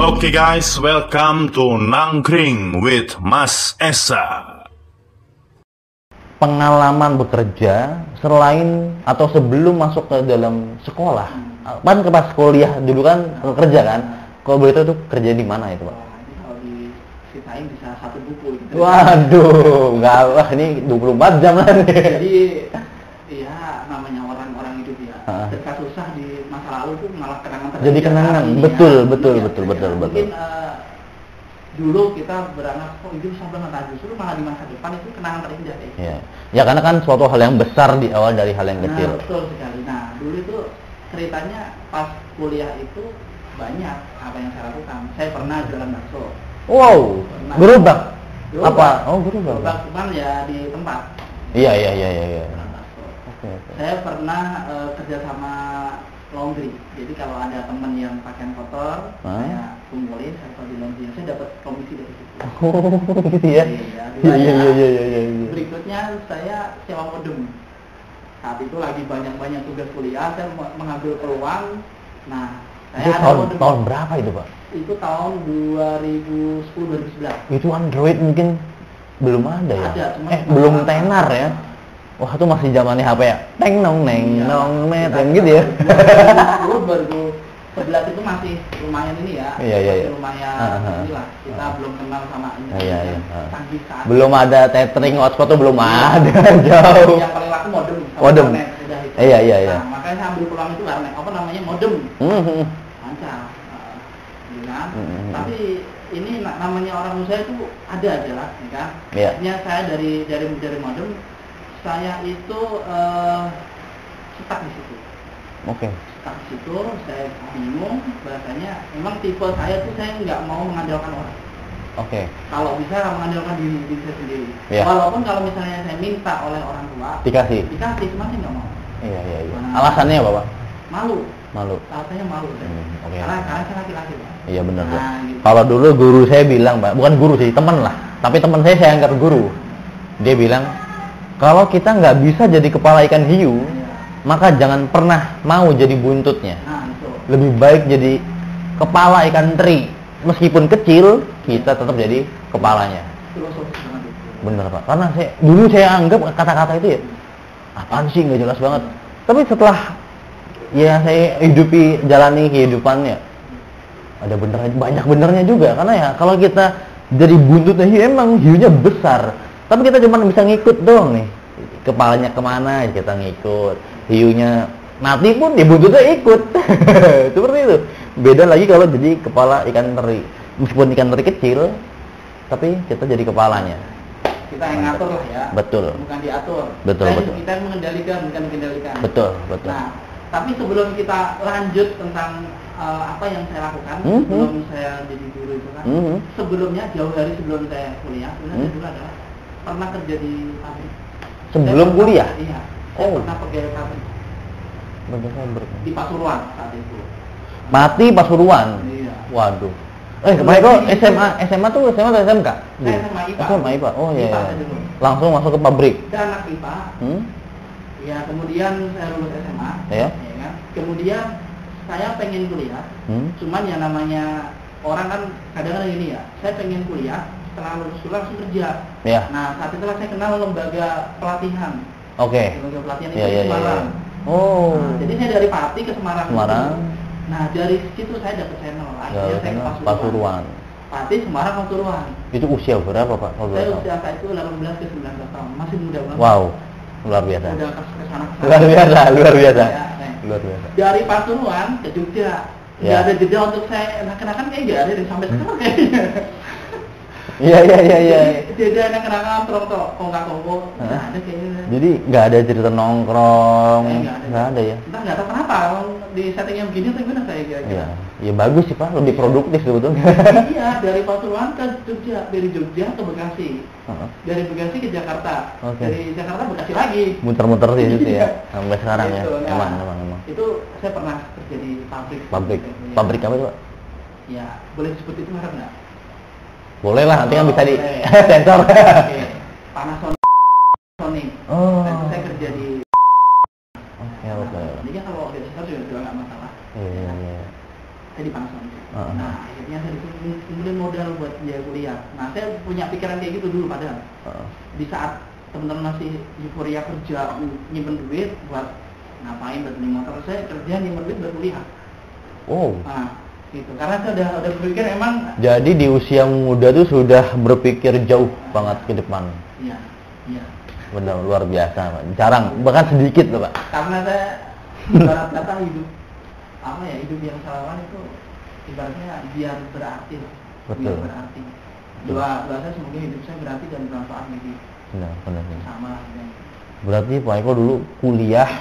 Oke guys, welcome to Nangkring with Mas Esa. Pengalaman bekerja selain atau sebelum masuk ke dalam sekolah, kan pas kuliah dulu kan kerja kan, kalau boleh tahu tuh kerja di mana itu Pak? Ini kalau diceritain bisa satu buku gitu. Waduh, nggak, wah ini 24 jam lah nih. Jadi ya namanya orang-orang hidup ya, ketika susah di masa lalu tuh malah kenangan Jadi kenangan, betul. Mungkin dulu kita berangan, kok itu susah banget, justru malah di masa depan itu kenangan terindah deh. Ya. Ya karena kan suatu hal yang besar di awal dari hal yang kecil. Betul sekali. Nah dulu itu ceritanya pas kuliah itu banyak apa yang saya lakukan. Saya pernah jualan bakso. Wow, gerobak. Gerobak. Apa? Oh gerobak. Gerobak cuman ya di tempat. Iya. Oke. Saya pernah kerja sama laundry. Jadi kalau ada teman yang pakaian kotor, saya kumpulin, saya taruh di laundry. Saya dapat komisi dari situ. Oh, gitu ya. Iya. Berikutnya saya sewa modem. Saat itu lagi banyak tugas kuliah, saya mengambil peluang. Nah, Itu tahun berapa itu Pak? Itu tahun 2010-2011. Itu Android mungkin belum ada ya? Ada, cuma belum tenar ya? Wah itu masih zamannya HP ya? Neng nong net yang gitu ya? 2011 itu masih lumayan ini ya. Iya. Masih lumayan inilah. Kita belum kenal sama ini. Iya. Canggih saat. Belum ada tethering hotspot tuh belum ada, jauh. Yang paling laku modem. Modem. Udah itu. Iya. Nah, makanya saya ambil peluang itu karena apa namanya modem. Lancar. Tapi ini namanya orang usaha itu ada aja lah, ya kan? Iya. Akhirnya saya dari modem, saya itu stuck di situ. Oke. Stuck di situ, saya bingung. Bahasanya, memang tipe saya tuh saya nggak mau mengandalkan orang. Oke. Kalau bisa mengandalkan diri saya sendiri. Iya. Walaupun kalau misalnya saya minta oleh orang tua, Dikasih, cuma saya nggak mau. Iya. Alasannya apa Pak? Malu. Alasannya malu. Oke. Karena saya laki-laki, Pak. Iya benar. Nah, gitu. Kalau dulu guru saya bilang Pak, bukan guru sih, teman lah. Tapi teman saya anggap guru. Dia bilang, kalau kita nggak bisa jadi kepala ikan hiu, maka jangan pernah mau jadi buntutnya. Nah, itu. Lebih baik jadi kepala ikan teri. Meskipun kecil, kita tetap jadi kepalanya. Filosofis banget itu. Bener Pak. Karena dulu saya anggap kata-kata itu ya, apaan sih nggak jelas banget. Tapi setelah ya saya jalani kehidupannya, ada banyak benernya juga. Karena ya kalau kita jadi buntutnya hiu, emang hiunya besar. Tapi kita cuma bisa ngikut doang nih. Kepalanya kemana kita ngikut. Hiunya mati pun ya buntutnya ikut. Seperti itu. Beda lagi kalau jadi kepala ikan teri. Meskipun ikan teri kecil, tapi kita jadi kepalanya. Kita yang ngatur lah ya. Betul. Bukan diatur. Betul. Kita yang mengendalikan, bukan dikendalikan. Betul. Nah, tapi sebelum kita lanjut tentang apa yang saya lakukan sebelum saya jadi guru itu kan, sebelumnya jauh hari sebelum saya kuliah, saya dulu adalah pernah kerja di pabrik. Sebelum kuliah? Iya. Saya pernah pegawai pabrik. Di Pasuruan saat itu. Mati Pasuruan. Iya. Waduh. Pak Eko SMA tuh SMA atau SMK? Saya SMA IPA. SMA IPA. Oh iya. IPA dulu. Langsung masuk ke pabrik. Dan anak IPA. Ya, kemudian saya lulus SMA. Ya. Ya kan? Kemudian saya pengen kuliah. Cuman ya namanya orang kan kadang-kadang ini ya. Saya pengen kuliah, setelah lulus langsung kerja. Ya. Nah, saat itulah saya kenal lembaga pelatihan. Oke. Lembaga pelatihan itu Iya. di Semarang. Oh. Nah, jadi saya dari Pati ke Semarang. Nah, dari situ saya dapat channel. Akhirnya saya ke Pasuruan. Pati, Semarang, Pasuruan. Itu usia berapa Pak? Saya usia saat itu 18 ke 19 tahun. Masih muda banget. Wow. Luar biasa. Udah kesana. Luar biasa. Ya, Luar biasa. Dari Pasuruan ke Jogja. Nggak ada jeda untuk saya kenakan kayak nggak ada sampai sekarang kayaknya. Iya. Jeda yang kenakan kongkak-kongko nggak ada kayaknya. Jadi nggak ada cerita nongkrong, nggak ada ya? Entah nggak tahu kenapa di setting yang begini tuh gimana saya kira-kira. Ya bagus sih Pak, lebih produktif sebetulnya. Iya, dari Pasuruan ke Jogja, dari Jogja ke Bekasi, dari Bekasi ke Jakarta, dari Jakarta Bekasi lagi. Muter-muter di situ ya, sampai sekarang ya. Emang. Itu saya pernah kerja di pabrik. Pabrik apa itu Pak? Ya, boleh disebut itu merek nggak? Boleh lah, nanti kan bisa di sensor. Panasonic. Oh. Nah, itu saya kerja di. Oke. Jadi kan kalau di sensor juga nggak masalah. Iya. Saya di Panasonic. Nah akhirnya saya kumpulin modal buat biaya kuliah. Nah saya punya pikiran kayak gitu dulu padahal. Di saat teman-teman masih euforia kerja nyimpen duit buat ngapain, buat beli motor, saya kerja nyimpen duit buat kuliah. Nah gitu, karena saya udah berpikir emang. Jadi di usia muda tuh sudah berpikir jauh banget ke depan. Iya. Benar, luar biasa Pak. Jarang, bahkan sedikit loh Pak. Karena saya ibarat kata hidup hidup yang salaman itu ibaratnya biar berarti. Betul. Biar berarti. Doa saya semoga hidup saya berarti dan bermanfaat bagi benar. sama lah. Berarti Pak Eko dulu kuliah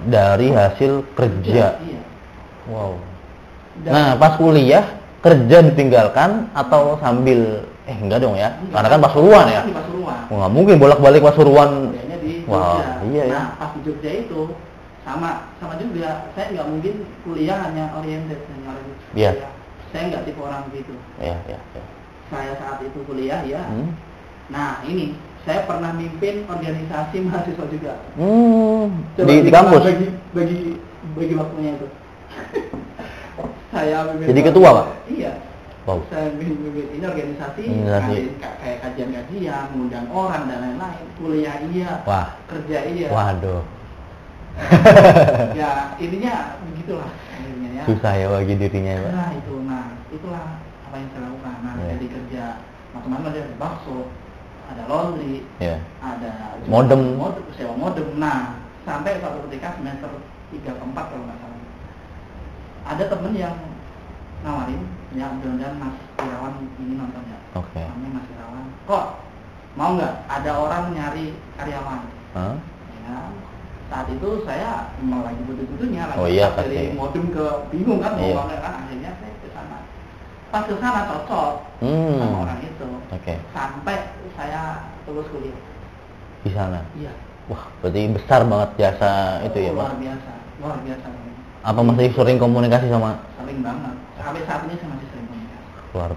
dari hasil kerja. Iya. Wow. Nah, pas kuliah kerja ditinggalkan atau sambil enggak dong ya? Karena kan Pasuruan ya. Di Pasuruan. Nggak mungkin bolak-balik Pasuruan. Kuliahnya di Jogja. Iya ya. Nah, pas di Jogja itu sama juga. Saya nggak mungkin kuliah hanya oriented. Iya. Saya nggak tipe orang begitu. Iya. Saya saat itu kuliah ya. Nah, ini saya pernah mimpin organisasi mahasiswa juga. Di kampus. Bagi waktunya itu. Saya mimpin. Jadi ketua Pak? Iya. Wow. Saya mimpin ini organisasi. Kayak kajian-kajian, mengundang orang dan lain-lain. Kuliah iya. Wah. Kerja iya. Waduh. Ya intinya begitulah akhirnya ya. Susah ya bagi dirinya ya Pak. Itulah apa yang saya lakukan. Jadi kerja macam-macam, ada bakso, ada laundry, ada sewa modem. Nah sampai suatu ketika semester 3 ke 4 kalau nggak salah, ada temen yang nawarin, ya mudah-mudahan Mas Irawan ini nonton ya. Namanya Mas Irawan. Kok mau nggak? Ada orang nyari karyawan. Ya. Saat itu saya memang lagi butuh-butuhnya, dari modem ke bingung kan, mau kan, akhirnya saya ke sana. Pas ke sana cocok sama orang itu. Sampai saya lulus kuliah di sana. Iya. Wah, berarti besar banget jasa itu ya Pak. Luar biasa. Apa masih sering komunikasi sama? Sering banget. Sampai saat ini saya masih sering komunikasi. Luar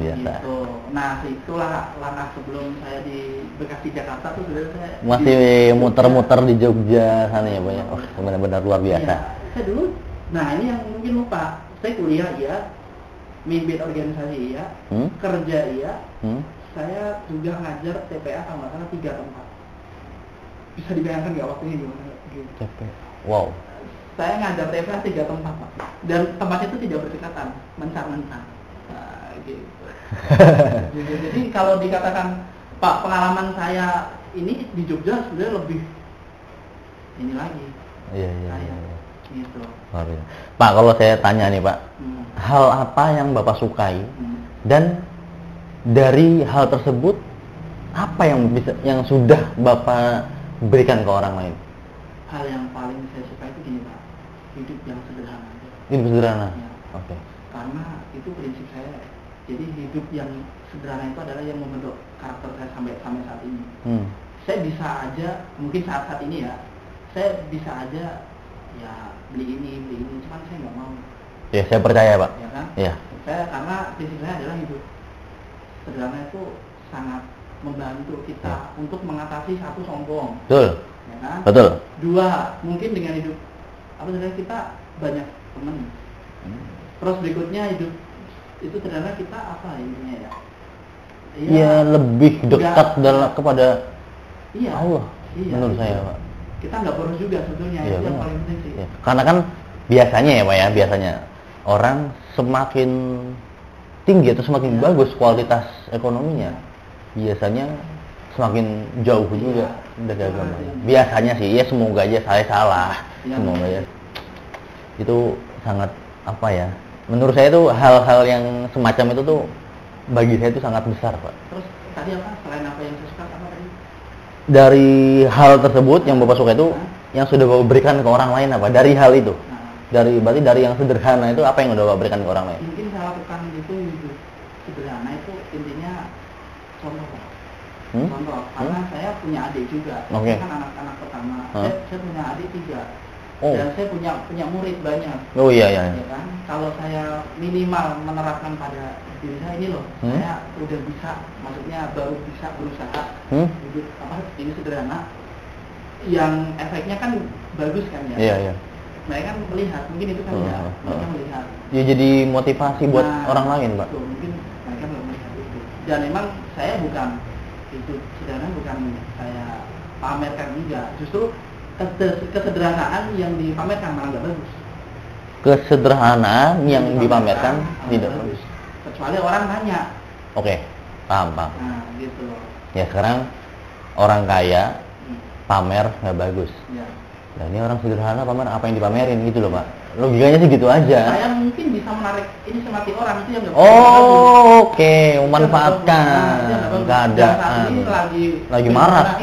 biasa. Gitu. Nah, itulah langkah sebelum saya di Bekasi Jakarta tuh sebenarnya saya masih muter-muter di Jogja sana ya Pak ya. Benar-benar luar biasa. Iya, saya dulu. Nah, ini yang mungkin lupa. Saya kuliah ya, mimpin organisasi ya, kerja ya. Saya juga ngajar TPA kalau nggak salah 3 tempat. Bisa dibayangkan nggak waktunya gimana? Gitu. TPA. Wow. Saya ngajar TPA 3 tempat Pak. Dan tempat itu tidak berdekatan, mencar-mencar. Gitu. Jadi kalau dikatakan Pak pengalaman saya ini di Jogja sebenarnya lebih ini lagi. Iya. Gitu. Pak, kalau saya tanya nih Pak, hal apa yang Bapak sukai dan dari hal tersebut apa yang sudah Bapak berikan ke orang lain? Hal yang paling saya suka itu gini Pak, hidup yang sederhana. Hidup sederhana. Ya. Oke. Karena itu prinsip saya. Jadi hidup yang sederhana itu adalah yang membentuk karakter saya sampai saat ini. Saya bisa aja, mungkin saat ini ya, saya bisa aja ya beli ini, cuman saya nggak mau. Ya, saya percaya Pak. Ya kan? Iya. Saya karena prinsip saya adalah hidup sederhana itu sangat membantu kita untuk mengatasi satu sombong. Betul. Ya kan? Betul. 2, mungkin dengan hidup kita banyak teman. Terus berikutnya hidup itu sederhana kita apa intinya ya? Iya, lebih dekat kepada Allah. Iya, menurut saya Pak. Kita nggak boros juga sebetulnya, itu yang paling penting sih. Iya. Karena kan biasanya ya Pak ya, biasanya orang semakin tinggi atau semakin bagus kualitas ekonominya, biasanya semakin jauh juga dari agamanya. Biasanya sih, ya semoga aja saya salah. Semoga aja. Itu sangat apa ya? Menurut saya itu hal-hal yang semacam itu tuh bagi saya itu sangat besar Pak. Terus tadi apa? Selain apa yang saya suka apa tadi? Dari hal tersebut yang Bapak suka itu, yang sudah Bapak berikan ke orang lain apa? Dari hal itu? Berarti dari yang sederhana itu apa yang udah Bapak berikan ke orang lain? Mungkin saya lakukan itu hidup sederhana itu intinya contoh Pak. Contoh, karena saya punya adik juga. Saya kan anak pertama. Saya punya adik 3. Dan saya punya murid banyak. Oh iya. Ya kan? Kalau saya minimal menerapkan pada diri saya ini loh, saya udah bisa, maksudnya baru bisa berusaha hidup ini sederhana, yang efeknya kan bagus kan ya. Iya. mereka kan melihat, mungkin itu kan ya, mereka melihat. Ya jadi motivasi buat orang lain, Pak. Itu, mungkin mereka belum melihat itu. Dan memang saya bukan itu sederhana, bukan saya pamerkan juga. Justru kesederhanaan yang dipamerkan malah nggak bagus. Kesederhanaan yang dipamerkan tidak bagus. Kecuali orang nanya. Oke, paham. Nah, gitu. Ya sekarang orang kaya pamer nggak bagus. Ya. Nah ini orang sederhana pamer apa yang dipamerin gitu loh, Pak. Logikanya sih gitu aja. Saya mungkin bisa menarik ini simpati orang itu yang nggak oke, memanfaatkan keadaan. Lagi marah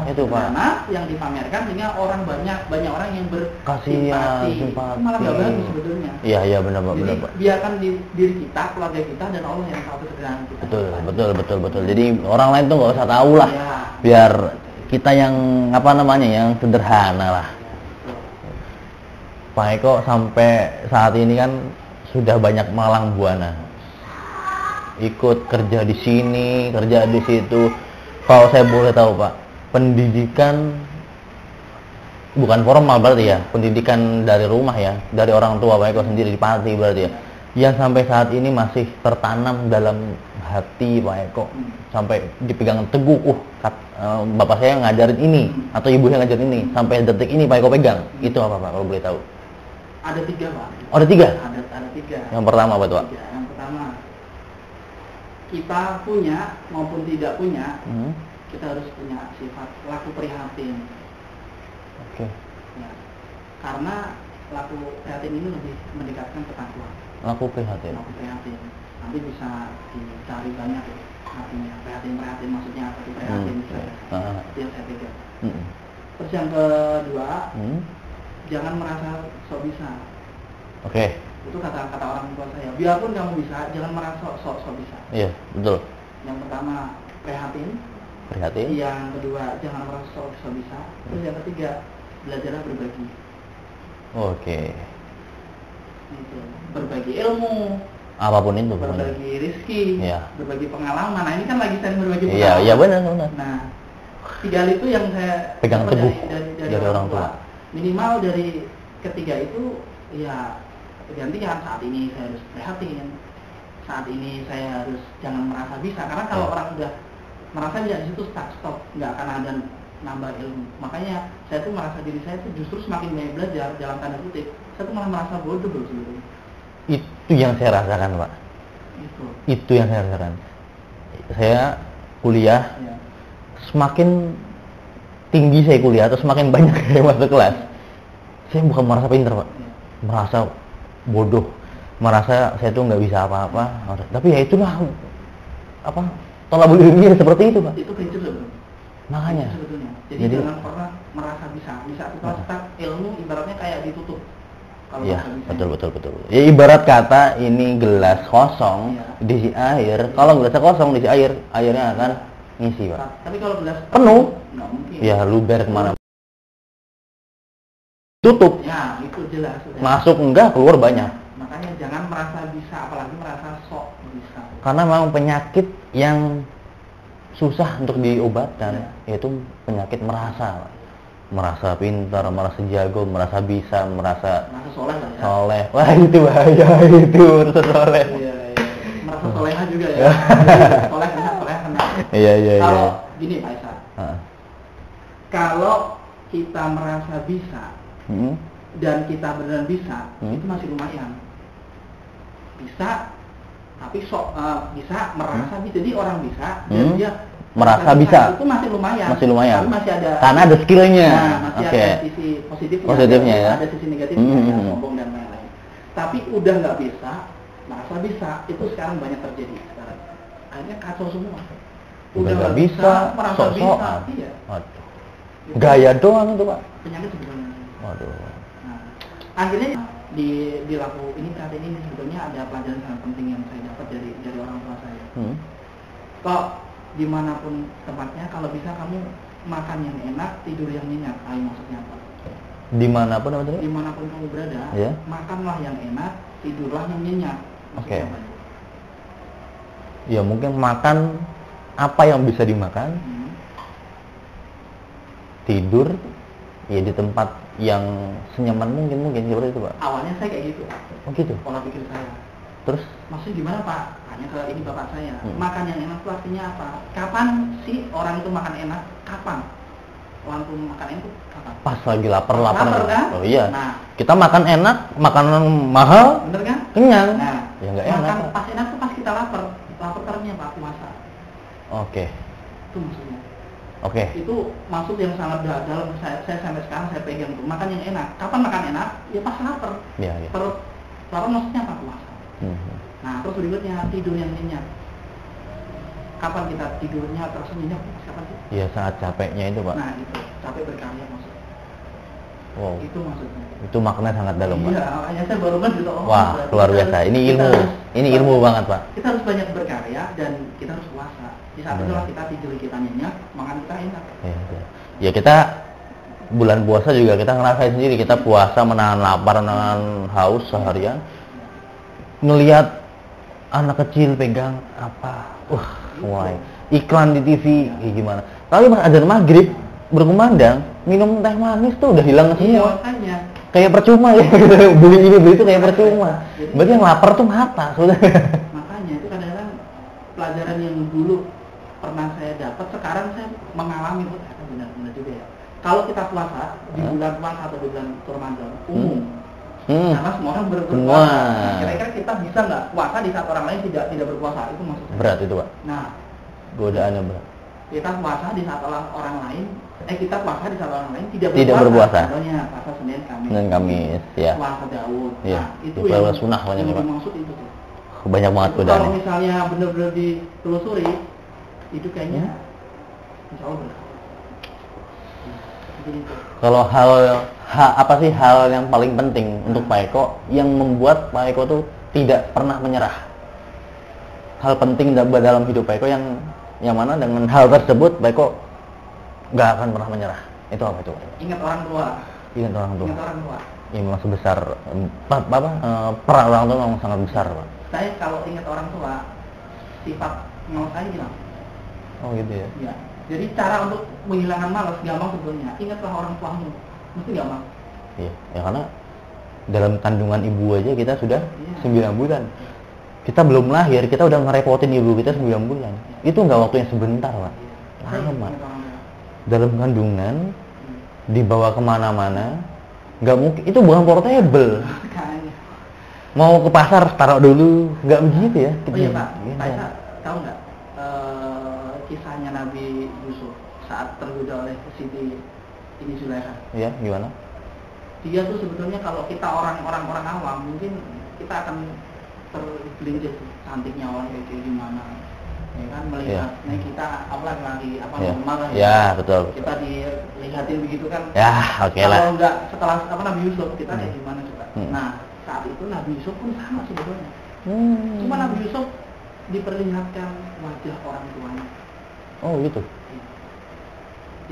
itu, Pak. Karena yang dipamerkan sehingga orang banyak orang yang kasihan, simpati. Malah nggak bagus sebetulnya. Iya benar, Pak. Jadi biarkan diri kita, keluarga kita dan Allah yang tahu kesederhanaan kita. Betul. Jadi orang lain tuh nggak usah tahu lah. Ya. Biar kita yang yang sederhana lah. Pak Eko sampai saat ini kan sudah banyak malang buana, ikut kerja di sini, kerja di situ. Kalau saya boleh tahu, Pak, pendidikan bukan formal berarti ya, pendidikan dari rumah ya, dari orang tua Pak Eko sendiri di Pati berarti ya, yang sampai saat ini masih tertanam dalam hati Pak Eko, sampai dipegang teguh. Bapak saya ngajarin ini atau ibu saya ngajarin ini, sampai detik ini Pak Eko pegang. Itu apa, Pak, kalau boleh tahu? Ada 3, Pak. Oh, ada 3? Ada 3. Yang pertama apa tuh, Pak? Yang pertama, kita punya maupun tidak punya, kita harus punya sifat laku prihatin. Oke. Ya. Karena laku prihatin ini lebih mendekatkan ketakwaan. Laku prihatin. Nanti bisa dicari banyak ya, artinya prihatin maksudnya apa itu prihatin. Itu yang saya pegang. Terus yang kedua, jangan merasa sok bisa. Oke. Itu kata orang tua saya. Biarpun kamu bisa, jangan merasa sok bisa. Iya, betul. Yang pertama prihatin. Yang kedua jangan merasa sok bisa. Terus yang ketiga belajarlah berbagi. Oke. Itu. Berbagi ilmu. Apapun itu. Berbagi rezeki. Iya. Berbagi pengalaman. Nah ini kan lagi sering berbagi pengalaman. Iya benar. Nah 3 itu yang saya pegang teguh dari orang tua. Minimal dari ketiga itu ya gantian. Saat ini saya harus prihatin, saat ini saya harus jangan merasa bisa, karena kalau orang udah merasa bisa di situ stop, nggak akan ada nambah ilmu. Makanya saya tuh merasa diri saya tuh justru semakin banyak belajar dalam tanda kutip, saya tuh malah merasa bodoh sebetulnya. Itu yang saya rasakan, Pak. Itu yang saya rasakan. Saya kuliah, semakin tinggi saya kuliah atau semakin banyak saya masuk kelas, saya bukan merasa pintar, Pak, merasa bodoh, merasa saya tuh nggak bisa apa-apa. Tapi ya itulah tolabul ilmiah seperti itu, Pak. Itu prinsip loh, makanya sebetulnya. Jadi jangan pernah merasa bisa kita ilmu ibaratnya kayak ditutup. Iya, betul. Ya ibarat kata ini gelas kosong diisi air, kalau gelasnya kosong diisi air, airnya akan ngisi, Pak. Tapi kalau gelas penuh, nggak mungkin. Ya luber kemana? Tutup. Ya, itu jelas. Masuk enggak, keluar banyak. Makanya jangan merasa bisa, apalagi merasa sok bisa. Karena memang penyakit yang susah untuk diobatkan, yaitu penyakit merasa pintar, merasa jago, merasa bisa, merasa soleh lah ya. Soleh. Wah, itu bahaya itu, merasa soleh. Iya. Merasa soleha juga ya. Soleh kena. Iya. Kalau gini Pak Isa. Kalau kita merasa bisa dan kita beneran bisa, itu masih lumayan. Bisa, tapi bisa merasa bisa. Jadi orang bisa dan dia merasa bisa. Itu masih lumayan. Tapi masih ada. Karena ada skillnya. Masih ada sisi positifnya ya. Ada sisi negatifnya, sombong dan lain-lain. Tapi udah nggak bisa, merasa bisa, itu sekarang banyak terjadi sekarang. Akhirnya kacau semua. Udah nggak bisa, merasa bisa. Iya. Waduh. Gaya doang itu, Pak. Penyakit sebetulnya. Waduh. Nah, akhirnya dilaku ini saat ini sebetulnya ada pelajaran sangat penting yang saya dapat dari orang tua saya. Kok dimanapun tempatnya, kalau bisa kamu makan yang enak, tidur yang nyenyak. Maksudnya apa? Dimanapun apa tadi? Dimanapun kamu berada, makanlah yang enak, tidurlah yang nyenyak. Oke. Ya mungkin makan apa yang bisa dimakan, tidur ya di tempat yang senyaman mungkin seperti itu Pak. Awalnya saya kayak gitu Pak. Oh gitu. Pola pikir saya. Terus Maksudnya gimana Pak? Tanya ke ini bapak saya. Makan yang enak itu artinya apa? Kapan sih orang itu makan enak? Kapan? Orang itu makan enak itu kapan? pas lagi lapar Lapar kan? Oh iya. Nah, Kita makan enak, makanan mahal, bener kan? kenyang. Nah, Ya nggak enak, makan Pak. pas enak tuh pas kita lapar. Lapar ternyata Pak puasa. Oke. Itu maksudnya. Oke. Itu maksud yang sangat dalam. Saya sampai sekarang saya pegang tuh. Makan yang enak. Kapan makan enak? Ya pas lapar. Iya, iya. Perut lapar maksudnya apa? Puasa. Nah, terus berikutnya tidur yang nyenyak. Kapan kita tidurnya terus nyenyak? Kapan sih? Iya, saat capeknya itu Pak. Nah, itu capek berkarya maksudnya. Wow. Itu maksudnya. Itu makna sangat dalam Pak. Iya, makanya saya baru kan gitu. Wah, luar biasa. Ini ilmu. Ini ilmu banget Pak. Kita harus banyak berkarya dan kita harus puasa. Di saat Benar. itulah kita tidur kita nyenyak, makan kita enak. Iya, iya. Ya kita bulan puasa juga kita ngerasain sendiri, kita puasa menahan lapar, menahan haus seharian. Ngelihat anak kecil pegang apa, mulai iklan di TV, kayak gimana. Tapi pas adzan maghrib berkumandang, minum teh manis tuh udah hilang Iya, semua. makanya. Kayak percuma ya, beli ini beli itu kayak percuma. Berarti yang lapar tuh mata, sebenarnya. Makanya itu kadang-kadang pelajaran yang dulu pernah saya dapat, sekarang saya mengalami, ternyata benar-benar juga ya. Kalau kita puasa di bulan puasa atau di bulan Ramadan umum, karena semua orang berpuasa. Semua. Kira-kira kita bisa nggak puasa di saat orang lain tidak berpuasa? Itu maksudnya. Berat itu Pak, Nah, godaannya berat. kita puasa di saat orang lain, kita puasa di saat orang lain tidak berpuasa. Contohnya puasa Senin Kamis. Senin Kamis, ya. Puasa Daud. Iya, Nah, itu di puasa sunnah banyak, yang Pak. dimaksud itu tuh. Banyak banget Kalau godaannya. misalnya benar-benar ditelusuri, itu kayaknya insya Allah benar. Jadi itu. Kalau apa sih hal yang paling penting untuk Pak Eko yang membuat Pak Eko tuh tidak pernah menyerah? Hal penting dalam hidup Pak Eko yang mana dengan hal tersebut Pak Eko nggak akan pernah menyerah. Itu apa itu? Ingat orang tua. Ingat orang tua. Ingat orang tua. Yang memang sebesar peran orang tua memang sangat besar Pak. Saya kalau ingat orang tua, sifat mau saya hilang. Oh gitu ya. Ya. Jadi cara untuk menghilangkan malas gampang sebetulnya. Ingatlah orang tuamu. Mesti gampang. Iya, ya karena dalam kandungan ibu aja kita sudah Iya. 9 bulan. Kita belum lahir, kita udah ngerepotin ibu kita 9 bulan. Itu nggak waktunya sebentar, Pak. Saya Lama. ingat orang tua. Dalam kandungan, dibawa kemana-mana, nggak mungkin. Itu bukan portable. Makanya. Mau ke pasar, taruh dulu. Nggak begitu ya. Oh iya Pak, Iya. Pak Isa, tahu nggak kisahnya Nabi Yusuf saat tergoda oleh Siti ini Zulaikha? Iya, gimana? Dia tuh sebetulnya kalau kita orang awam mungkin kita akan tergelincir tuh cantiknya orang kayak gimana, ya kan melihatnya kita apalagi lagi apa Iya. normal lah Ya, betul. kita dilihatin begitu kan. Ya, oke lah. Kalau nggak setelah Nabi Yusuf kita kayak gimana coba? Hmm. Nah saat itu Nabi Yusuf pun sama sebetulnya. Cuma Nabi Yusuf diperlihatkan wajah orang tuanya. Oh gitu.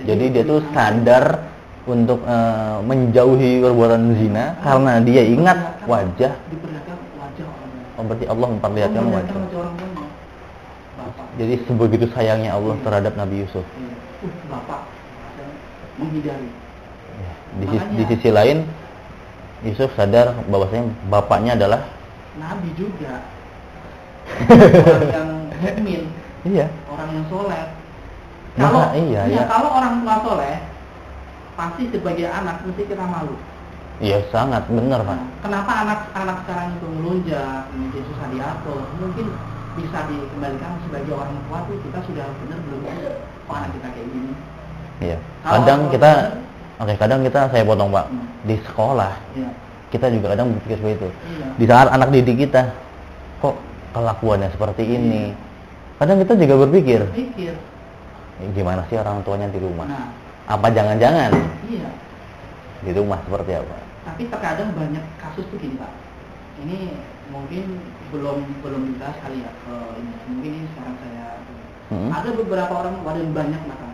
Jadi dia tuh sadar untuk menjauhi perbuatan zina karena dia ingat wajah. Diperlihatkan wajah orang tuanya. Oh, berarti Allah memperlihatkan wajah. orang tuanya. Bapak. Jadi sebegitu sayangnya Allah terhadap Nabi Yusuf. Iya. Bapak menghindari. Ya, Makanya- di sisi lain Yusuf sadar bahwasanya bapaknya adalah Nabi juga. Orang yang mukmin, iya. orang yang soleh. Masa iya, iya. Kalau orang tua soleh, pasti sebagai anak mesti kita malu. Iya sangat benar Pak. Kenapa anak-anak sekarang itu melunjak, menjadi susah diatur? Mungkin bisa dikembalikan sebagai orang tua tuh kita sudah benar belum sih? Oh, anak kita kayak gini. Iya. Kalau Kadang orang kita, tua kadang kita saya potong Pak. Hmm. Di sekolah Iya. kita juga kadang berpikir seperti itu. Iya. Di saat anak didik kita, kok kelakuannya seperti ini? Kadang kita juga berpikir, Pikir. gimana sih orang tuanya di rumah? Nah, Apa jangan-jangan iya. di rumah seperti apa? Tapi terkadang banyak kasus tuh gini Pak. Ini mungkin belum dibahas kali ya. Ini mungkin ini sekarang saya. Ada beberapa orang dan banyak bahkan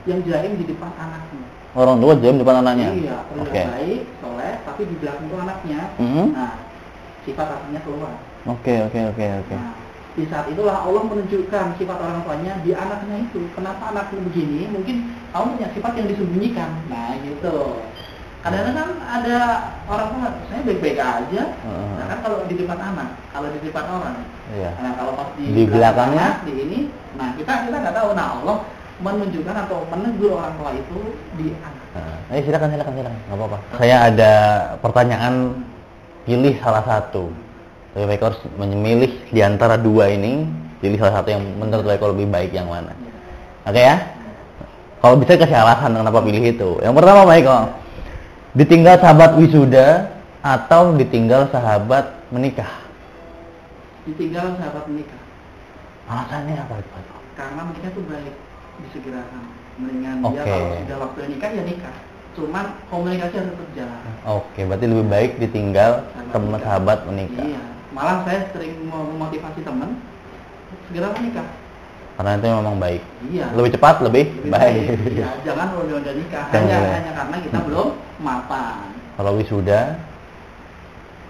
yang jaim di depan anaknya. Orang tua jam depan anaknya. Iya, terlihat Oke. baik, soleh, tapi di belakang itu anaknya. Mhm. Nah, sifat aslinya keluar. Oke. Nah, Di saat itulah Allah menunjukkan sifat orang tuanya di anaknya itu. Kenapa anaknya begini? Mungkin kamu punya sifat yang disembunyikan. Nah gitu. Kadang-kadang kan ada orang tua, saya baik-baik aja. Nah kan kalau di depan anak, kalau di depan orang. Iya. Nah kalau pas di belakangnya, di ini, nah kita nggak tahu. Nah Allah menunjukkan atau menegur orang tua itu di anak. Silakan, nggak apa-apa. Saya ada pertanyaan, pilih salah satu. Lebih baik harus memilih di antara dua ini, pilih salah satu yang menurut Eko lebih baik yang mana. Oke ya? Kalau bisa kasih alasan kenapa pilih itu. Yang pertama Pak Eko, ditinggal sahabat wisuda atau ditinggal sahabat menikah? Ditinggal sahabat menikah. Alasannya apa itu Pak Eko? Karena menikah itu baik, disegerakan. Mendingan dia Oke. kalau sudah waktu nikah ya nikah. Cuman komunikasi harus tetap jalan. Oke, berarti lebih baik ditinggal teman sahabat menikah. Iya. Malah saya sering memotivasi teman segera menikah. Karena itu memang baik. Iya. Lebih cepat, lebih baik. Iya, jangan udah nikah Jangan hanya karena kita belum mapan. Kalau wisuda,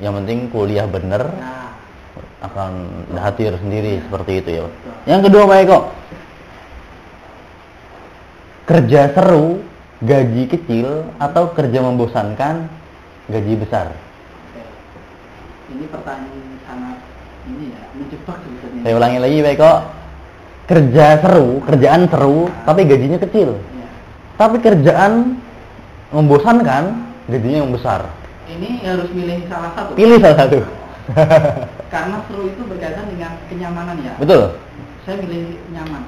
yang penting kuliah bener, Nah, akan hadir sendiri seperti itu ya. Yang kedua Pak Eko, kerja seru, gaji kecil atau kerja membosankan, gaji besar? oke. Ini pertanyaan sangat ini ya, menjebak sebenarnya. Saya ulangi lagi Pak Eko, kerjaan seru, tapi gajinya kecil. Iya. Tapi kerjaan membosankan, gajinya yang besar. Ini harus milih salah satu. Pilih salah satu. Karena seru itu berkaitan dengan kenyamanan ya. Betul. Saya milih nyaman.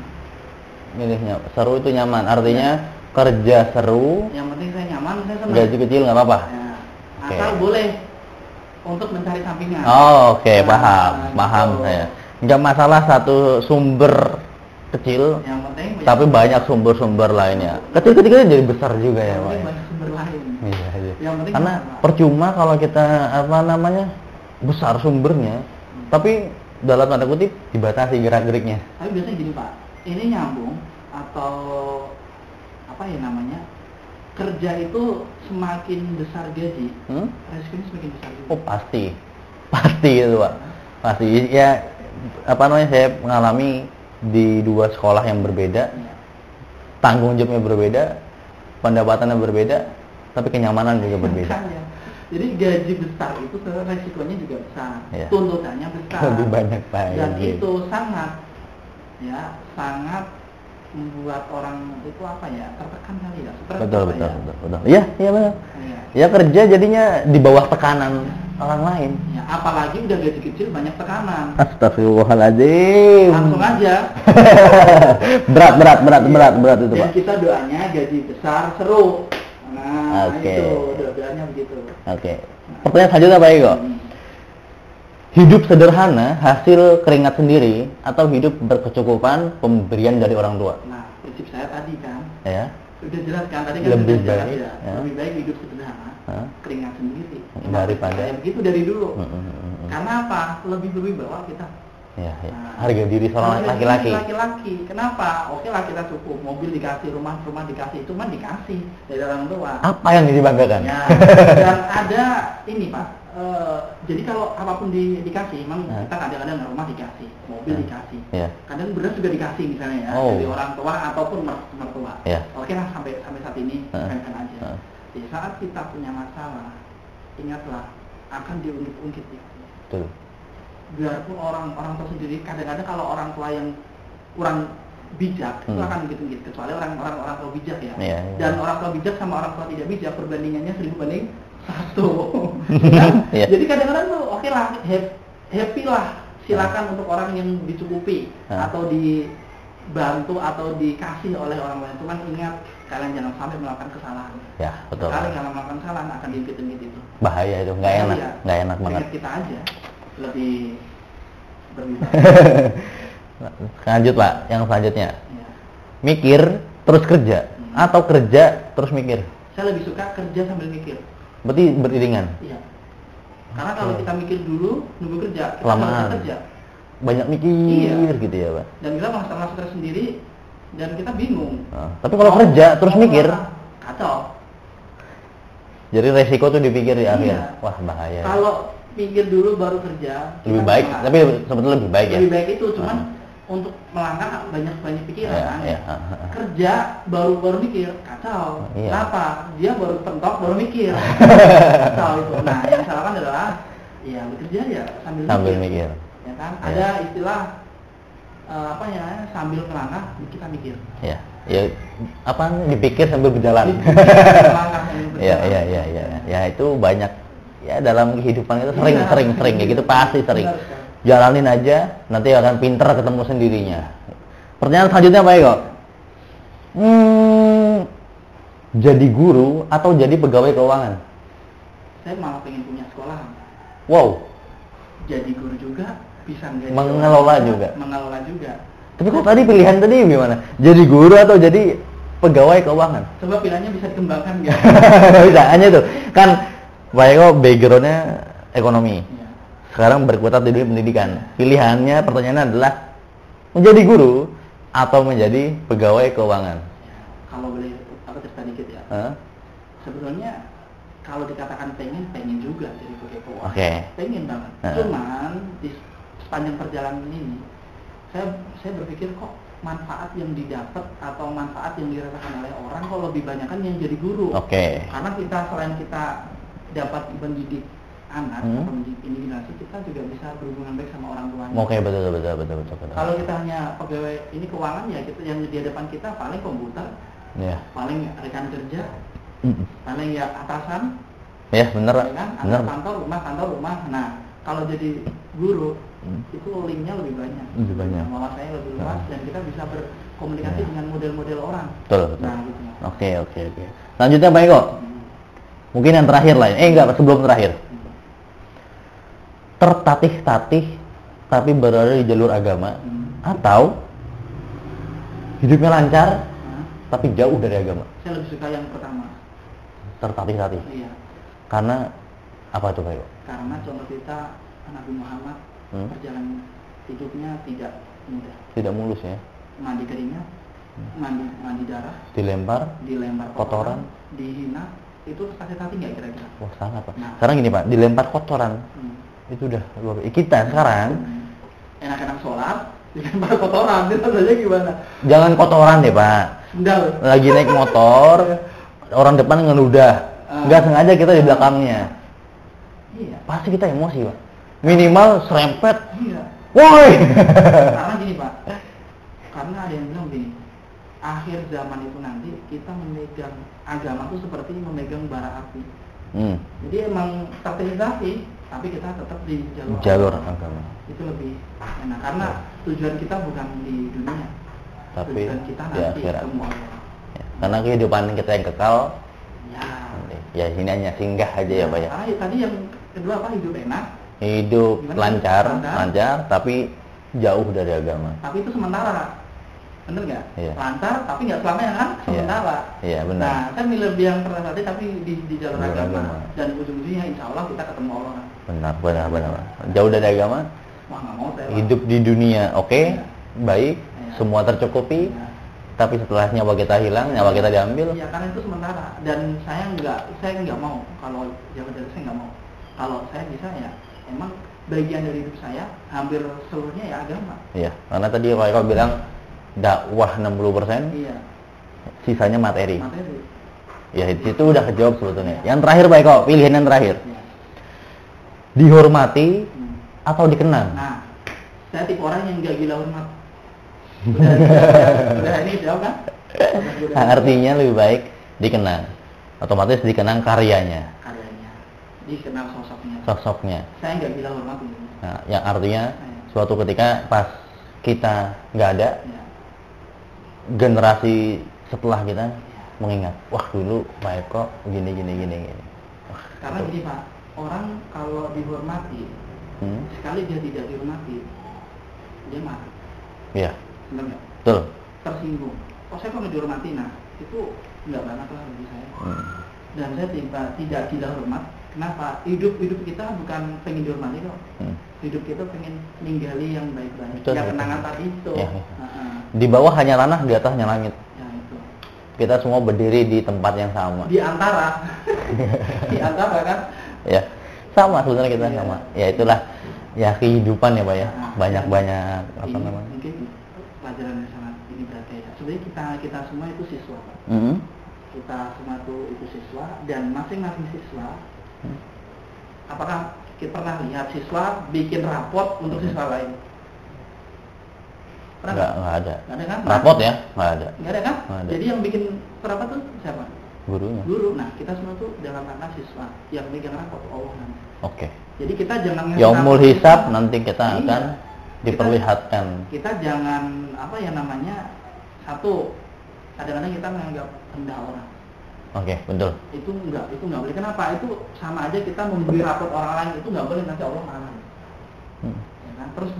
Milihnya seru itu nyaman, artinya kerja seru, Yang penting saya nyaman, saya senang. gaji kecil nggak apa-apa. Ya, Oke. asal boleh untuk mencari sampingan. Oh, oke, Nah, paham gitu. saya. Nggak masalah satu sumber kecil, Yang penting tapi banyak sumber-sumber lainnya. Kecil-kecil jadi besar juga ya, yang Pak. penting banyak sumber lain. Iya, iya. Yang penting Karena sama. percuma kalau kita besar sumbernya, tapi dalam tanda kutip dibatasi gerak-geriknya. Tapi biasanya gini Pak, ini nyambung atau apa ya namanya, kerja itu semakin besar gaji, resikonya semakin besar juga. Oh pasti itu Pak, pasti ya. Saya mengalami di dua sekolah yang berbeda, Ya. tanggung jawabnya berbeda, pendapatannya berbeda, tapi kenyamanan juga berbeda. Makanya. Jadi gaji besar itu resikonya juga besar, Ya. tuntutannya besar, Lebih banyak Pak. dan Iya. itu sangat membuat orang itu tertekan kali ya. Stres Betul. apa ya? Iya benar. Iya. Ya kerja jadinya di bawah tekanan orang lain. Ya, apalagi udah gaji kecil banyak tekanan. Astagfirullahaladzim. Langsung aja. berat itu Dan Pak. kita doanya gaji besar seru. Nah, Oke. itu doanya begitu. Oke. Pertanyaan selanjutnya Pak Eko. Hidup sederhana hasil keringat sendiri atau hidup berkecukupan pemberian dari orang tua? Nah, prinsip saya tadi kan Ya. sudah jelas kan tadi kan Lebih sudah jelas baik, ya. ya. Lebih baik hidup sederhana, keringat sendiri Daripada- ya, begitu dari dulu. Mm. Karena apa? Lebih berwibawa kita. Ya. Nah, Harga diri seorang harga laki-laki. diri laki-laki. Kenapa? Oke lah kita cukup, mobil dikasih, rumah dikasih, cuma dikasih dari orang tua. Apa yang dibanggakan? Ya, dan ada ini Pak. Jadi kalau apapun dikasih, memang kita kadang-kadang rumah dikasih, mobil dikasih, Ya. kadang beras juga dikasih misalnya ya, Oh. dari orang tua ataupun mertua. Ya. Oke lah sampai saat ini kan aja. Heeh. Di saat kita punya masalah, ingatlah akan diungkit-ungkit ya. Betul. Biarpun orang tua sendiri, kadang-kadang kalau orang tua yang kurang bijak itu akan ungkit-ungkit, kecuali orang tua bijak ya. Iya. Dan orang tua bijak sama orang tua tidak bijak perbandingannya 1000 banding 1. Kan? Iya. Jadi kadang-kadang tuh oke lah, happy lah, silakan untuk orang yang dicukupi atau dibantu atau dikasih oleh orang lain. Cuman ingat, kalian jangan sampai melakukan kesalahan. Ya, betul. Sekali kalau melakukan kesalahan akan diungkit-ungkit itu. Bahaya itu, nggak enak, Bahaya. nggak enak banget. Ingat kita aja lebih berwibawa. Lanjut Pak, yang selanjutnya. Ya. Mikir terus kerja atau kerja terus mikir? Saya lebih suka kerja sambil mikir. Berarti beriringan. Iya. Karena kalau kita mikir dulu, nunggu kerja, kita Kelamaan. nggak bisa kerja. Banyak mikir Iya. gitu ya Pak. Dan kita malah stres sendiri dan kita bingung. Tapi kalau kerja terus mikir, kacau. jadi resiko tuh dipikir di akhir. Iya. Wah bahaya. Kalau mikir dulu baru kerja. Lebih Kita baik, melangkah. tapi sebetulnya lebih baik ya. Lebih baik itu, cuman untuk melangkah banyak pikiran Iya, kan. iya. Kerja baru mikir, kacau. Iya. Kenapa? Dia baru pentok baru mikir. Kacau itu. Nah, yang salah kan adalah ya bekerja ya sambil mikir. Ya kan? Iya. Ada istilah apa ya, sambil melangkah kita mikir. Ya, ya apa dipikir sambil berjalan. Melangkah sambil Ya, berjalan. ya. Ya itu banyak ya dalam kehidupan itu Iya. sering kayak gitu pasti sering. Benar sekali. Jalanin aja, nanti akan pinter ketemu sendirinya. Pertanyaan selanjutnya apa ya kok? Jadi guru atau jadi pegawai keuangan? Saya malah pengen punya sekolah. Wow, Jadi guru juga, bisa nggak mengelola juga. Mengelola juga. Tapi kok tadi pilihan tadi gimana? Jadi guru atau jadi pegawai keuangan? Coba pilihannya bisa dikembangkan nggak? Nggak bisa, hanya itu. Kan Pak Eko backgroundnya ekonomi. Iya. Sekarang berkutat di dunia pendidikan. Pilihannya, pertanyaannya adalah menjadi guru atau menjadi pegawai keuangan. Ya, kalau boleh aku cerita dikit ya. Hah? Sebetulnya kalau dikatakan pengen juga jadi pegawai keuangan. Oke. Pengen banget. Cuman di sepanjang perjalanan ini saya berpikir kok manfaat yang didapat atau manfaat yang dirasakan oleh orang kok lebih banyak kan yang jadi guru. Oke. Karena kita selain kita dapat mendidik anak atau mendidik generasi, kita juga bisa berhubungan baik sama orang tuanya. Oke, betul. Kalau kita hanya pegawai ini keuangan ya kita yang di hadapan kita paling komputer, Ya. paling rekan kerja, paling ya atasan, Ya, bener. ya kan? Bener. Antar kantor rumah. Nah, kalau jadi guru itu linknya lebih banyak. Lebih banyak. Wawasannya lebih luas dan kita bisa berkomunikasi dengan model-model orang. Betul. Nah, gitu. Oke. Selanjutnya Pak Eko. Mungkin yang terakhir lah. Enggak, sebelum terakhir. Tertatih-tatih tapi berada di jalur agama atau hidupnya lancar tapi jauh dari agama. Saya lebih suka yang pertama. Tertatih-tatih. Iya. Karena apa tuh Pak Eko? Karena contoh kita Nabi Muhammad perjalanan hidupnya tidak mudah. Tidak mulus ya. Mandi keringat, mandi darah, dilempar kotoran, dihina, itu sakit hati nggak kira-kira? Wah sangat Pak. Nah. Sekarang gini Pak, dilempar kotoran itu udah luar biasa. Kita sekarang Enak-enak sholat, dilempar kotoran, itu saja gimana? jangan kotoran deh Pak. Sendal. Lagi naik motor, orang depan ngeludah, nggak sengaja kita di belakangnya. Iya. Pasti kita emosi Pak. Minimal serempet. Iya. Woi. Karena gini Pak, karena ada yang bilang gini, akhir zaman itu nanti kita memegang agama itu seperti memegang bara api. Jadi emang terterintegrasi, tapi kita tetap di Jalur agama. Itu lebih enak karena tujuan kita bukan di dunia, Tapi tujuan kita di nanti akhirat. ketemu Allah. Ya, karena kehidupan kita yang kekal, Ya. ya sini hanya singgah aja ya Pak ya. Karena tadi yang kedua apa, hidup enak, Hidup Gimana? lancar, tapi jauh dari agama. tapi itu sementara, bener nggak? Iya. Lancar, tapi nggak selamanya kan? Sementara. Iya benar. Nah, saya milih lebih yang pernah tadi tapi di jalur Jalur agama. agama. Dan ujung-ujungnya insya Allah kita ketemu Allah. Benar. Jauh dari agama, Wah nggak mau saya. hidup di dunia oke, Iya. baik, Iya. semua tercukupi, Iya. tapi setelah nyawa kita hilang, nyawa kita diambil, Iya, karena itu sementara. Dan saya nggak mau kalau jauh dari saya nggak mau. Kalau saya bisa ya, emang bagian dari hidup saya hampir seluruhnya ya agama. iya. Karena tadi Pak Eko bilang dakwah 60%, Iya. sisanya materi. Materi. Ya itu udah kejawab sebetulnya. Yang terakhir Pak Eko, pilihan yang terakhir, Iya. dihormati atau dikenang. Nah, saya tipe orang yang nggak gila hormat. Udah ini jawab kan? Nah, artinya lebih baik dikenang, otomatis dikenang karyanya, Karyanya, dikenal sosoknya. sosoknya. Saya nggak gila hormat ini. Nah, yang artinya suatu ketika pas kita nggak ada, Ya. generasi setelah kita mengingat, wah dulu Pak Eko gini. Wah, Karena gini Pak, orang kalau dihormati, sekali dia tidak dihormati, dia marah. Iya, Benar nggak? betul. Tersinggung. Oh saya kok nggak dihormati? Nah, itu nggak banget lah bagi saya. Dan saya tidak gila hormat. Kenapa? Hidup kita bukan pengen dihormati kok. Hidup kita pengen ninggali yang baik-baik. Betul, Ya betul. kenangan tadi itu. Ya. Nah, Di bawah hanya tanah, di atas hanya langit. ya itu. Kita semua berdiri di tempat yang sama. Di antara, di antara kan. Ya. sama sebenarnya kita Iya. sama. Ya itulah ya kehidupan ya Pak ya. Nah, Banyak-banyak apa ini namanya? mungkin pelajaran yang sangat ini berarti ya. Sebenarnya kita semua itu siswa, Pak. Kita semua itu siswa, dan masing-masing siswa, apakah kita pernah lihat siswa bikin raport untuk siswa lain? Pernah Nggak ada. Nggak ada kan? Raport ya? Nggak ada. Nggak ada kan? Nggak ada. Jadi yang bikin raport tuh siapa? Gurunya. Guru. Nah, kita semua tuh dalam rangka siswa yang bikin raport Allah nanti. Oke. Jadi kita jangan Yaumul raport hisab kita- nanti kita Iya. akan diperlihatkan. Kita jangan apa yang namanya, satu, kadang-kadang kita menganggap rendah orang. Oke, betul. Itu nggak boleh. Kenapa? Itu sama aja kita memberi raport orang lain, itu nggak boleh, nanti Allah marah. Ya kan? Terus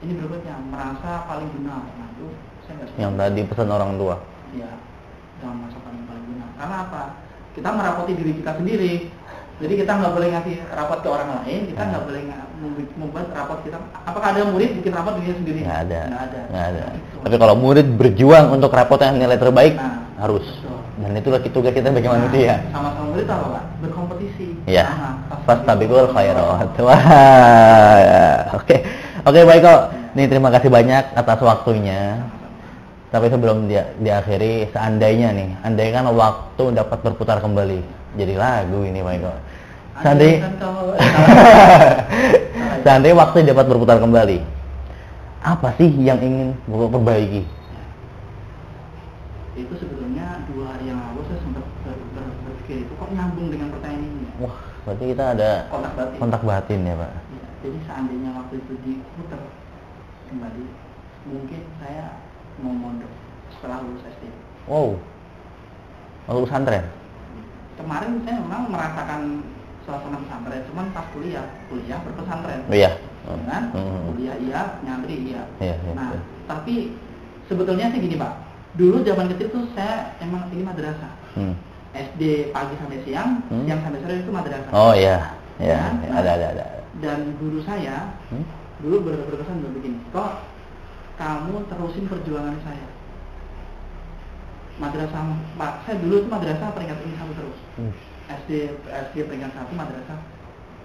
ini berikutnya, merasa paling benar. Nah, itu saya nggak suka. Yang tadi pesan orang tua. Ya, jangan merasa paling benar. Karena apa? Kita merapoti diri kita sendiri. Jadi kita nggak boleh ngasih raport ke orang lain, kita nggak boleh membuat raport kita. Apakah ada murid bikin raport diri sendiri? Nggak ada. Nggak ada. Nggak ada. Nah, itu. Tapi kalau murid berjuang untuk rapot yang nilai terbaik, Nah, harus. betul. Dan itulah tugas kita sebagai manusia. Sama-sama murid apa, Pak? Berkompetisi. Ya. Sama. Fastabiqul khairat. Wah. Oke. Oke, baik kok. Nih terima kasih banyak atas waktunya. Tapi sebelum diakhiri, seandainya nih, andai kan waktu dapat berputar kembali. Jadi lagu ini, Pak Eko. Seandainya waktu dapat berputar kembali, apa sih yang ingin Bapak perbaiki? Itu sebetulnya 2 hari yang lalu saya sempat berpikir, itu kok nyambung dengan pertanyaan ini. Wah, berarti kita ada kontak batin ya, Pak? Ya, jadi seandainya waktu itu diputar kembali, mungkin saya mau mondok setelah lulus SD. Wow, lulus pesantren? Kemarin saya memang merasakan suasana pesantren, cuman pas kuliah berpesantren. Iya. Ya kan? Kuliah iya, nyantri iya. Iya, Nah, iya. tapi sebetulnya sih gini, Pak. Dulu zaman kecil tuh saya emang ini madrasah. SD pagi sampai siang, siang sampai sore itu madrasah. Oh iya, iya, Nah, ada. Dan guru saya dulu berpesan begini, kok kamu terusin perjuangan saya. Madrasah, Pak, saya dulu itu madrasah peringkat ini 1 terus. SD peringkat 1, madrasah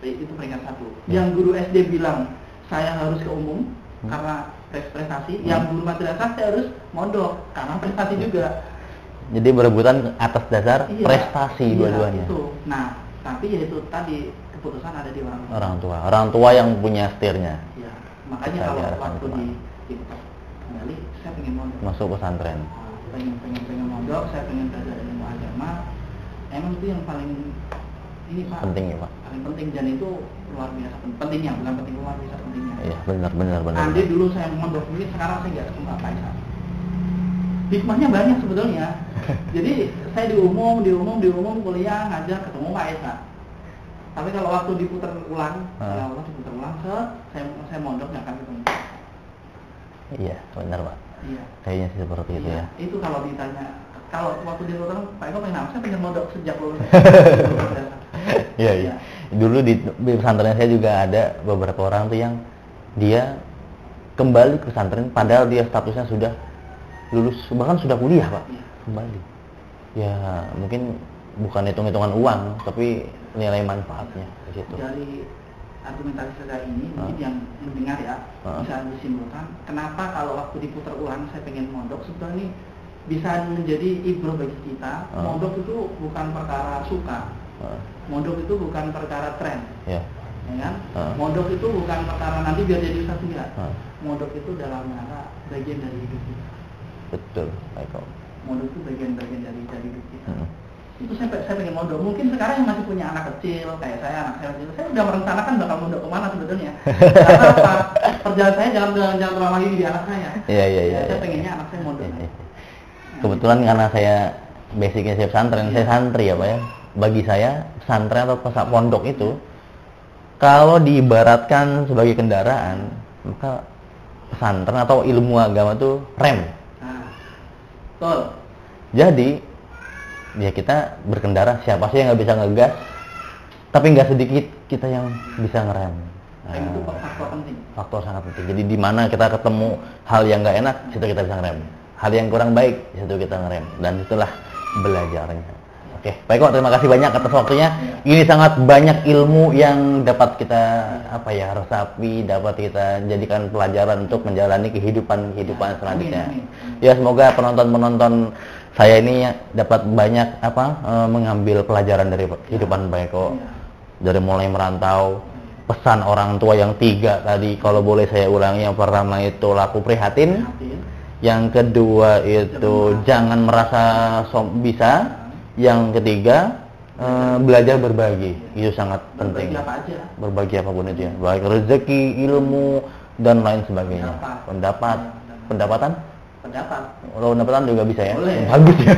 itu peringkat 1. Yang guru SD bilang saya harus ke umum karena prestasi, yang guru madrasah saya harus mondok karena prestasi juga. Jadi berebutan atas dasar Iya, prestasi iya, dua-duanya. Itu. Nah, tapi ya itu tadi keputusan ada di Orang tua yang punya setirnya. Iya, makanya Kita kalau diarahkan waktu kemana? di kembali, saya pengen mondok. Masuk pesantren. Pengen mondok, saya pengen belajar ilmu agama. Emang itu yang paling ini, Pak. Penting ya, Pak. Paling penting, dan itu luar biasa pentingnya, bukan penting, luar biasa pentingnya. Iya, benar. Andai dulu saya mondok ini, sekarang saya nggak ketemu apa ya. Hikmahnya banyak sebetulnya. Jadi saya diumum kuliah, ngajar, ketemu Pak Esa. Tapi kalau waktu diputar ulang, saya mondok nggak akan ketemu. Iya, benar, Pak. Iya. Kayaknya sih seperti itu ya. Itu kalau ditanya, kalau waktu diputar, Pak Eko pengen apa? Saya pengen mondok sejak lulus. Iya. Dulu di pesantren saya juga ada beberapa orang tuh yang dia kembali ke pesantren padahal dia statusnya sudah lulus, bahkan sudah kuliah, Pak. Iya. Kembali. Ya, mungkin bukan hitung-hitungan uang, tapi nilai manfaatnya di situ. Dari argumentasi saya ini, mungkin yang mendengar ya, bisa disimpulkan kenapa kalau waktu diputar ulang saya pengen mondok, sebetulnya ini bisa menjadi ibrah bagi kita. Mondok itu bukan perkara suka, mondok itu bukan perkara tren, Ya. ya kan? Mondok itu bukan perkara nanti biar jadi ustaz, enggak. Mondok itu dalam rangka bagian dari hidup kita. Betul, Pak Eko. Mondok itu bagian-bagian dari hidup kita. Itu saya pengen mondok. Mungkin sekarang yang masih punya anak kecil kayak anak saya kecil, saya udah merencanakan bakal mondok kemana sebetulnya. Karena apa? Perjalanan saya jangan terulang lagi di anak saya. Iya. Saya pengennya anak saya mondok. Iya. Kebetulan karena saya basicnya saya pesantren, saya santri ya, Pak ya. Bagi saya pesantren atau pondok itu kalau diibaratkan sebagai kendaraan, maka pesantren atau ilmu agama itu rem. Nah, betul. Jadi ya kita berkendara, siapa sih yang nggak bisa ngegas, tapi nggak sedikit kita yang bisa ngerem. Rem itu faktor penting. Faktor sangat penting. Jadi di mana kita ketemu hal yang nggak enak, situ kita bisa ngerem. Hal yang kurang baik, situ kita ngerem. Dan itulah belajarnya. Oke, baik kok, terima kasih banyak atas waktunya. Ini sangat banyak ilmu yang dapat kita resapi, dapat kita jadikan pelajaran untuk menjalani kehidupan selanjutnya. Ya, semoga penonton saya ini dapat banyak mengambil pelajaran dari kehidupan Bang Eko. Dari mulai merantau, pesan orang tua yang 3 tadi, kalau boleh saya ulangi, yang pertama itu laku prihatin. Yang kedua itu jangan merasa bisa. Yang ketiga belajar berbagi, itu sangat penting. Berbagi apapun itu ya, baik rezeki, ilmu dan lain sebagainya. Pendapatan juga bisa ya. Boleh. Bagus ya.